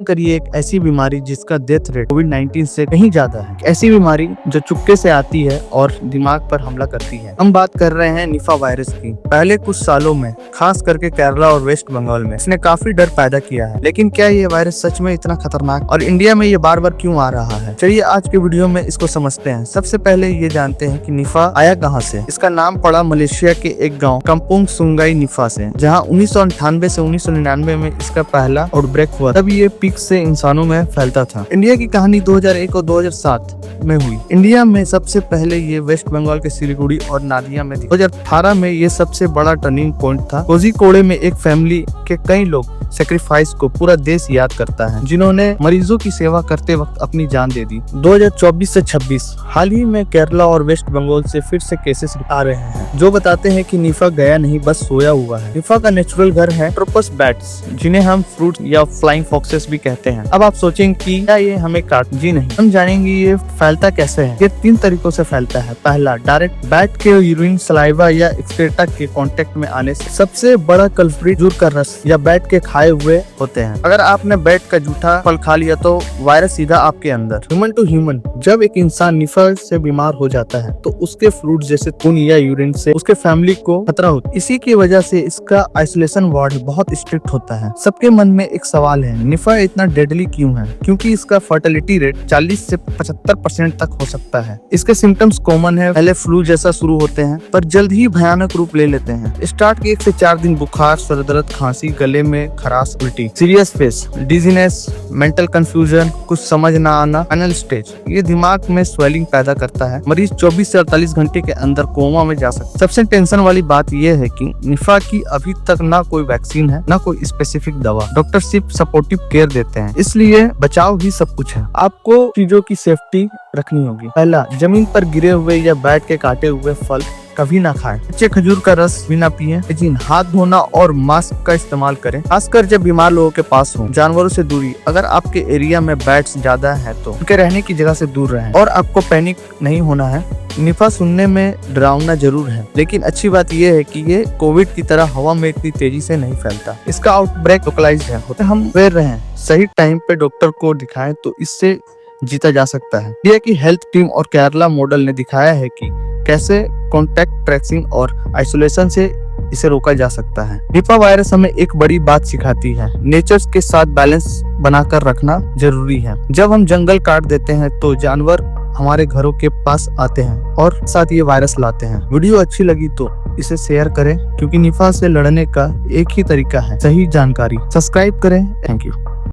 करिए एक ऐसी बीमारी जिसका डेथ रेट कोविड-19 से कहीं ज्यादा है। ऐसी बीमारी जो चुपके से आती है और दिमाग पर हमला करती है। हम बात कर रहे हैं निफा वायरस की। पहले कुछ सालों में खास करके केरला और वेस्ट बंगाल में इसने काफी डर पैदा किया है। लेकिन क्या ये वायरस सच में इतना खतरनाक और इंडिया में ये बार बार क्यों आ रहा है? चलिए आज के वीडियो में इसको समझते हैं। सबसे पहले ये जानते हैं कि निफा आया कहाँ से। इसका नाम पड़ा मलेशिया के एक गाँव काम्पुंग सुंगाई निफा से, जहाँ 1998 से 1999 में इसका पहला आउटब्रेक हुआ। तब ये पीक से इंसानों में फैलता था। इंडिया की कहानी 2001 और 2007 में हुई। इंडिया में सबसे पहले ये वेस्ट बंगाल के सिलीगुड़ी और नादिया में 2018 में ये सबसे बड़ा टर्निंग पॉइंट था। कोझिकोडे में एक फैमिली के कई लोग सेक्रीफाइस को पूरा देश याद करता है, जिन्होंने मरीजों की सेवा करते वक्त अपनी जान दे दी। 2024 से 26 हाल ही में केरला और वेस्ट बंगाल से फिर से केसेस आ रहे हैं, जो बताते हैं कि निफा गया नहीं, बस सोया हुआ है। निफा का नेचुरल घर है ट्रोपस बैट्स, जिन्हें हम फ्रूट या फ्लाइंग फॉक्सेस भी कहते हैं। अब आप सोचेंगे कि क्या ये हमें काट? जी नहीं, हम जानेंगे ये फैलता कैसे है। ये 3 तरीकों से फैलता है। पहला, डायरेक्ट बैट के यूरिन, सलाइवा या एक्सक्रेटा के कांटेक्ट में आने से। सबसे बड़ा कल्प्रिट खजूर का रस या बैट के खाए हुए होते हैं। अगर आपने बैट का जूठा फल खा लिया तो वायरस सीधा आपके अंदर। ह्यूमन टू ह्यूमन, जब एक इंसान निफा से बीमार हो जाता है तो उसके फ्लूइड जैसे खून या यूरिन से उसके फैमिली को खतरा होता है। इसी की वजह से इसका आइसोलेशन वार्ड बहुत स्ट्रिक्ट होता है। सबके मन में एक सवाल है, निफा इतना डेडली क्यों है? क्योंकि इसका फर्टिलिटी रेट 40 से 75% तक हो सकता है। इसके सिम्टम्स कॉमन है, पहले फ्लू जैसा शुरू होते हैं पर जल्द ही भयानक रूप ले लेते हैं। स्टार्ट के 1 से 4 दिन बुखार, सर दर्द, खांसी, गले में खराश, उल्टी। Serious face, dizziness, mental confusion, कुछ समझ ना आना। फाइनल स्टेज, ये दिमाग में स्वेलिंग पैदा करता है। मरीज 24 से 48 घंटे के अंदर कोमा में जा सकता है। सबसे टेंशन वाली बात यह है कि निफा की अभी तक ना कोई वैक्सीन है, ना कोई स्पेसिफिक दवा। डॉक्टर सिर्फ सपोर्टिव केयर देते हैं, इसलिए बचाव ही सब कुछ है। आपको चीजों की सेफ्टी रखनी होगी। पहला, जमीन पर गिरे हुए या बैट के काटे हुए फल कभी ना खाएं। कच्चे खजूर का रस भी ना पिए। हाथ धोना और मास्क का इस्तेमाल करें, खासकर जब बीमार लोगों के पास हो। जानवरों से दूरी, अगर आपके एरिया में बैट्स ज्यादा है तो उनके रहने की जगह से दूर रहें। और आपको पैनिक नहीं होना है। निफा सुनने में डरावना जरूर है, लेकिन अच्छी बात यह है कि ये कोविड की तरह हवा में इतनी तेजी से नहीं फैलता। इसका आउटब्रेक लोकलाइज्ड है। हम अवेयर रहें, सही टाइम पे डॉक्टर को दिखाएं तो इससे जीता जा सकता है। इंडिया की हेल्थ टीम और केरला मॉडल ने दिखाया है कि कैसे कॉन्टैक्ट ट्रेसिंग और आइसोलेशन से इसे रोका जा सकता है। निफा वायरस हमें एक बड़ी बात सिखाती है, नेचर के साथ बैलेंस बनाकर रखना जरूरी है। जब हम जंगल काट देते हैं तो जानवर हमारे घरों के पास आते हैं और साथ ये वायरस लाते हैं। वीडियो अच्छी लगी तो इसे शेयर करें, क्योंकि निफा से लड़ने का एक ही तरीका है, सही जानकारी। सब्सक्राइब करें। Thank you.